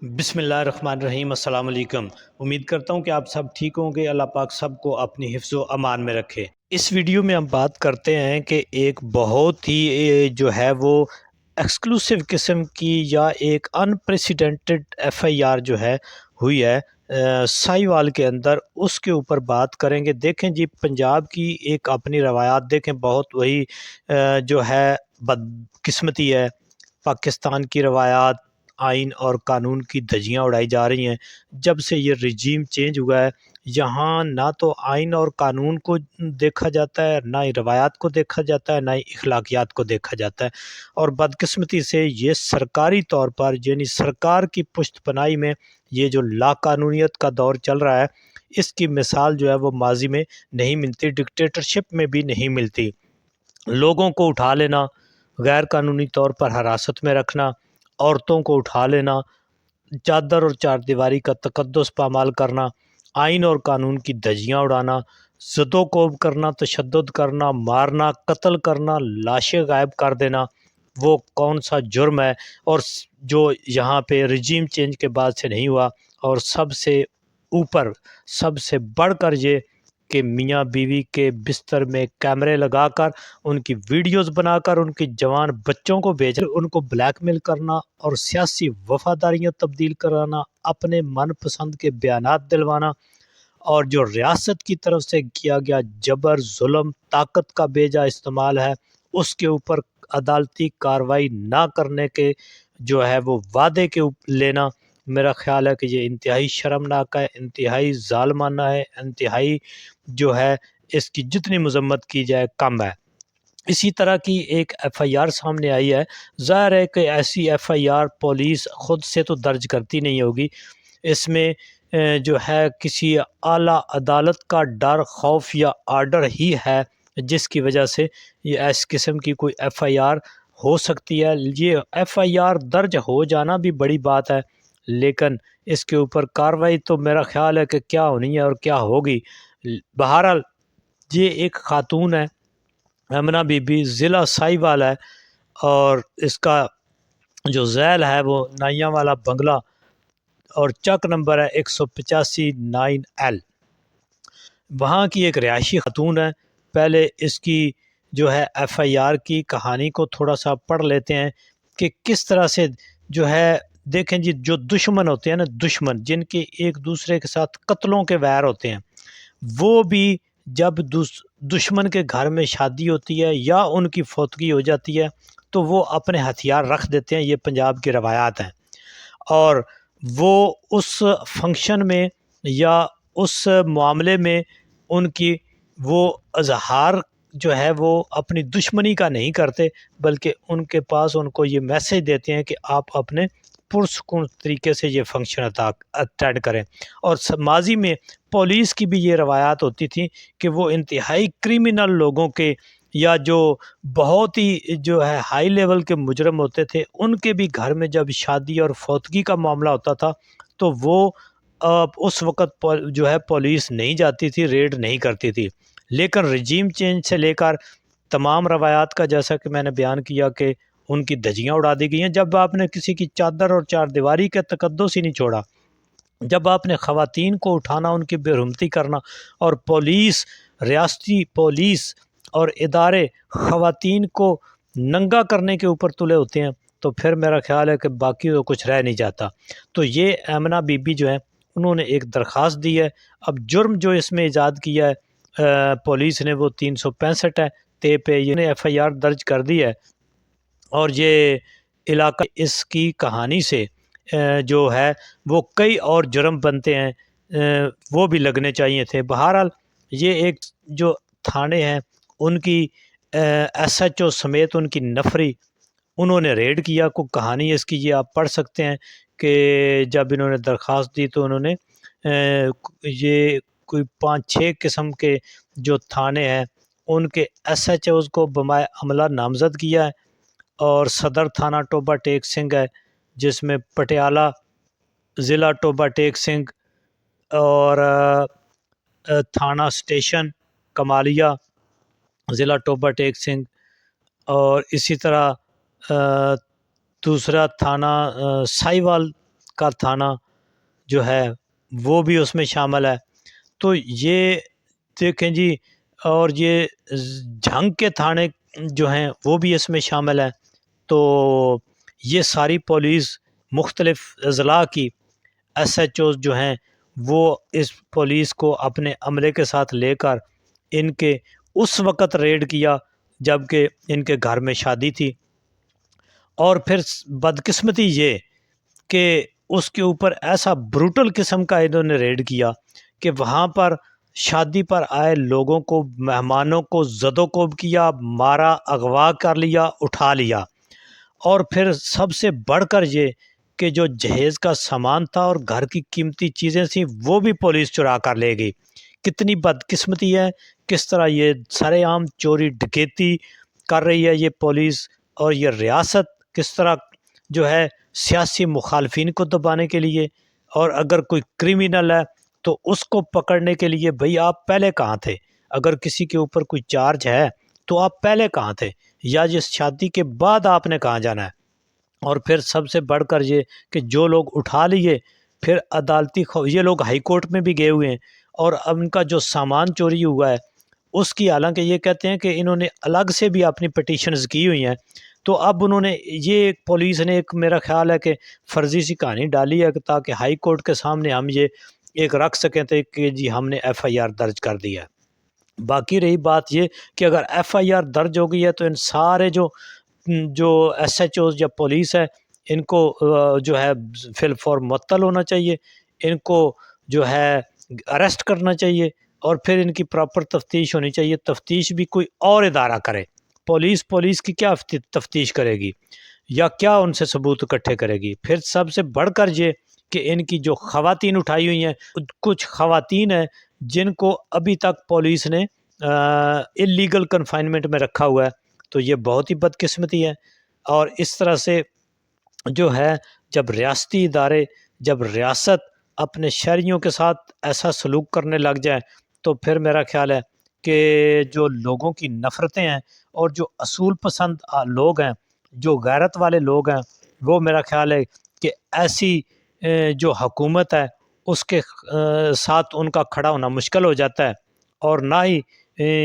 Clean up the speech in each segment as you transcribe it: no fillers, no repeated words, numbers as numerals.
بسم اللہ الرحمن الرحیم۔ السلام علیکم۔ امید کرتا ہوں کہ آپ سب ٹھیک ہوں گے۔ اللہ پاک سب کو اپنی حفظ و امان میں رکھے۔ اس ویڈیو میں ہم بات کرتے ہیں کہ ایک بہت ہی جو ہے وہ ایکسکلوسیو قسم کی یا ایک انپریسیڈنٹڈ ایف آئی آر جو ہے ہوئی ہے سائیوال کے اندر، اس کے اوپر بات کریں گے۔ دیکھیں جی، پنجاب کی ایک اپنی روایات دیکھیں، بہت وہی جو ہے بدقسمتی ہے۔ پاکستان کی روایات، آئین اور قانون کی دھجیاں اڑائی جا رہی ہیں۔ جب سے یہ رجیم چینج ہوا ہے، یہاں نہ تو آئین اور قانون کو دیکھا جاتا ہے، نہ ہی روایات کو دیکھا جاتا ہے، نہ ہی اخلاقیات کو دیکھا جاتا ہے، اور بدقسمتی سے یہ سرکاری طور پر، یعنی سرکار کی پشت پناہی میں یہ جو لا قانونیت کا دور چل رہا ہے، اس کی مثال جو ہے وہ ماضی میں نہیں ملتی، ڈکٹیٹرشپ میں بھی نہیں ملتی۔ لوگوں کو اٹھا لینا، غیر قانونی طور پر حراست میں رکھنا، عورتوں کو اٹھا لینا، چادر اور چار دیواری کا تقدس پامال کرنا، آئین اور قانون کی دھجیاں اڑانا، زد و کوب کرنا، تشدد کرنا، مارنا، قتل کرنا، لاشیں غائب کر دینا، وہ کون سا جرم ہے؟ اور جو یہاں پہ رجیم چینج کے بعد سے نہیں ہوا، اور سب سے اوپر، سب سے بڑھ کر یہ کہ میاں بیوی کے بستر میں کیمرے لگا کر، ان کی ویڈیوز بنا کر، ان کی جوان بچوں کو بھیج کر ان کو بلیک میل کرنا اور سیاسی وفاداریاں تبدیل کرانا، اپنے من پسند کے بیانات دلوانا، اور جو ریاست کی طرف سے کیا گیا جبر، ظلم، طاقت کا بیجا استعمال ہے، اس کے اوپر عدالتی کارروائی نہ کرنے کے جو ہے وہ وعدے کے لینا، میرا خیال ہے کہ یہ انتہائی شرمناک ہے، انتہائی ظالمانہ ہے، انتہائی جو ہے اس کی جتنی مذمت کی جائے کم ہے۔ اسی طرح کی ایک ایف آئی آر سامنے آئی ہے۔ ظاہر ہے کہ ایسی ایف آئی آر پولیس خود سے تو درج کرتی نہیں ہوگی، اس میں جو ہے کسی اعلیٰ عدالت کا ڈر، خوف یا آرڈر ہی ہے جس کی وجہ سے یہ اس قسم کی کوئی ایف آئی آر ہو سکتی ہے۔ یہ ایف آئی آر درج ہو جانا بھی بڑی بات ہے، لیکن اس کے اوپر کارروائی تو میرا خیال ہے کہ کیا ہونی ہے اور کیا ہوگی۔ بہرحال یہ ایک خاتون ہے، امنہ بی بی، ضلع سائیوال ہے، اور اس کا جو ذیل ہے وہ نائیاں والا بنگلہ، اور چک نمبر ہے 185-9L۔ وہاں کی ایک رہائشی خاتون ہے۔ پہلے اس کی جو ہے ایف آئی آر کی کہانی کو تھوڑا سا پڑھ لیتے ہیں کہ کس طرح سے جو ہے، دیکھیں جی، جو دشمن ہوتے ہیں نا، دشمن جن کے ایک دوسرے کے ساتھ قتلوں کے ویر ہوتے ہیں، وہ بھی جب دشمن کے گھر میں شادی ہوتی ہے یا ان کی فوتگی ہو جاتی ہے تو وہ اپنے ہتھیار رکھ دیتے ہیں۔ یہ پنجاب کی روایات ہیں، اور وہ اس فنکشن میں یا اس معاملے میں ان کی وہ اظہار جو ہے وہ اپنی دشمنی کا نہیں کرتے، بلکہ ان کے پاس ان کو یہ میسج دیتے ہیں کہ آپ اپنے پرسکون طریقے سے یہ فنکشن اٹینڈ کریں۔ اور ماضی میں پولیس کی بھی یہ روایات ہوتی تھیں کہ وہ انتہائی کریمنل لوگوں کے یا جو بہت ہی جو ہے ہائی لیول کے مجرم ہوتے تھے، ان کے بھی گھر میں جب شادی اور فوتگی کا معاملہ ہوتا تھا تو وہ اس وقت جو ہے پولیس نہیں جاتی تھی، ریڈ نہیں کرتی تھی۔ لیکن رجیم چینج سے لے کر تمام روایات کا، جیسا کہ میں نے بیان کیا، کہ ان کی دھجیاں اڑا دی گئی ہیں۔ جب آپ نے کسی کی چادر اور چار دیواری کا تقدس ہی نہیں چھوڑا، جب آپ نے خواتین کو اٹھانا، ان کی بے حرمتی کرنا، اور پولیس، ریاستی پولیس اور ادارے خواتین کو ننگا کرنے کے اوپر تلے ہوتے ہیں، تو پھر میرا خیال ہے کہ باقی تو کچھ رہ نہیں جاتا۔ تو یہ آمنہ بی بی جو ہے، انہوں نے ایک درخواست دی ہے۔ اب جرم جو اس میں ایجاد کیا ہے پولیس نے، وہ 365 ہے تے پہ یہ نے ایف آئی آر درج کر دی ہے، اور یہ علاقہ اس کی کہانی سے جو ہے وہ کئی اور جرم بنتے ہیں، وہ بھی لگنے چاہیے تھے۔ بہرحال یہ ایک جو تھانے ہیں، ان کی ایس ایچ او سمیت ان کی نفری، انہوں نے ریڈ کیا۔ کو کہانی اس کی یہ آپ پڑھ سکتے ہیں کہ جب انہوں نے درخواست دی تو انہوں نے یہ کوئی 5-6 قسم کے جو تھانے ہیں ان کے ایس ایچ اوز کو بمائے عملہ نامزد کیا ہے، اور صدر تھانہ ٹوبہ ٹیک سنگھ ہے، جس میں پٹیالہ ضلع ٹوبہ ٹیک سنگھ، اور تھانہ اسٹیشن کمالیہ ضلع ٹوبہ ٹیک سنگھ، اور اسی طرح دوسرا تھانہ سائیوال کا تھانہ جو ہے وہ بھی اس میں شامل ہے۔ تو یہ دیکھیں جی، اور یہ جھنگ کے تھانے جو ہیں وہ بھی اس میں شامل ہیں۔ تو یہ ساری پولیس مختلف اضلاع کی ایس ایچ اوز جو ہیں وہ اس پولیس کو اپنے عملے کے ساتھ لے کر ان کے اس وقت ریڈ کیا جب کہ ان کے گھر میں شادی تھی، اور پھر بدقسمتی یہ کہ اس کے اوپر ایسا بروٹل قسم کا انہوں نے ریڈ کیا کہ وہاں پر شادی پر آئے لوگوں کو، مہمانوں کو زد و کوب کیا، مارا، اغوا کر لیا، اٹھا لیا، اور پھر سب سے بڑھ کر یہ کہ جو جہیز کا سامان تھا اور گھر کی قیمتی چیزیں تھیں وہ بھی پولیس چرا کر لے گئی۔ کتنی بدقسمتی ہے، کس طرح یہ سرے عام چوری ڈکیتی کر رہی ہے یہ پولیس، اور یہ ریاست کس طرح جو ہے سیاسی مخالفین کو دبانے کے لیے، اور اگر کوئی کرمینل ہے تو اس کو پکڑنے کے لیے بھئی آپ پہلے کہاں تھے؟ اگر کسی کے اوپر کوئی چارج ہے تو آپ پہلے کہاں تھے، یا جس شادی کے بعد آپ نے کہاں جانا ہے؟ اور پھر سب سے بڑھ کر یہ کہ جو لوگ اٹھا لیے پھر عدالتی یہ لوگ ہائی کورٹ میں بھی گئے ہوئے ہیں، اور اب ان کا جو سامان چوری ہوا ہے اس کی، حالانکہ یہ کہتے ہیں کہ انہوں نے الگ سے بھی اپنی پٹیشنز کی ہوئی ہیں، تو اب انہوں نے یہ پولیس نے ایک میرا خیال ہے کہ فرضی سی کہانی ڈالی ہے تاکہ ہائی کورٹ کے سامنے ہم یہ ایک رکھ سکیں تھے کہ جی ہم نے ایف آئی آر درج کر دیا ہے۔ باقی رہی بات یہ کہ اگر ایف آئی آر درج ہو گئی ہے تو ان سارے جو ایس ایچ اوز یا پولیس ہے ان کو جو ہے فی الفور معطل ہونا چاہیے، ان کو جو ہے اریسٹ کرنا چاہیے، اور پھر ان کی پراپر تفتیش ہونی چاہیے۔ تفتیش بھی کوئی اور ادارہ کرے، پولیس کی کیا تفتیش کرے گی، یا کیا ان سے ثبوت اکٹھے کرے گی؟ پھر سب سے بڑھ کر یہ کہ ان کی جو خواتین اٹھائی ہوئی ہیں، کچھ خواتین ہیں جن کو ابھی تک پولیس نے اللیگل کنفائنمنٹ میں رکھا ہوا ہے، تو یہ بہت ہی بدقسمتی ہے۔ اور اس طرح سے جو ہے جب ریاستی ادارے، جب ریاست اپنے شہریوں کے ساتھ ایسا سلوک کرنے لگ جائے تو پھر میرا خیال ہے کہ جو لوگوں کی نفرتیں ہیں اور جو اصول پسند لوگ ہیں، جو غیرت والے لوگ ہیں، وہ میرا خیال ہے کہ ایسی جو حکومت ہے اس کے ساتھ ان کا کھڑا ہونا مشکل ہو جاتا ہے، اور نہ ہی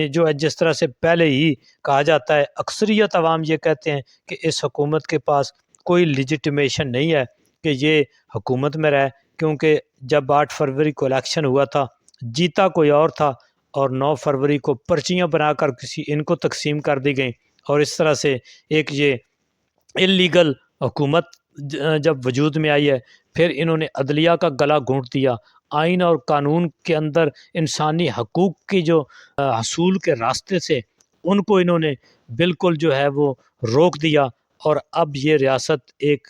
جو ہے جس طرح سے پہلے ہی کہا جاتا ہے، اکثریت عوام یہ کہتے ہیں کہ اس حکومت کے پاس کوئی لیجیٹیمیشن نہیں ہے کہ یہ حکومت میں رہے، کیونکہ جب 8 فروری کو الیکشن ہوا تھا جیتا کوئی اور تھا، اور 9 فروری کو پرچیاں بنا کر ان کو تقسیم کر دی گئیں، اور اس طرح سے ایک یہ اللیگل حکومت جب وجود میں آئی ہے، پھر انہوں نے عدلیہ کا گلا گھونٹ دیا، آئین اور قانون کے اندر انسانی حقوق کی جو حصول کے راستے سے ان کو انہوں نے بالکل جو ہے وہ روک دیا، اور اب یہ ریاست ایک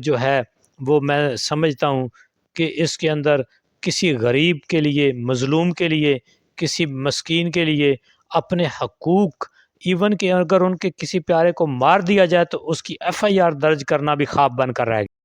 جو ہے وہ میں سمجھتا ہوں کہ اس کے اندر کسی غریب کے لیے، مظلوم کے لیے، کسی مسکین کے لیے اپنے حقوق، ایون کہ اگر ان کے کسی پیارے کو مار دیا جائے تو اس کی ایف آئی آر درج کرنا بھی خواب بن کر رہ گیا۔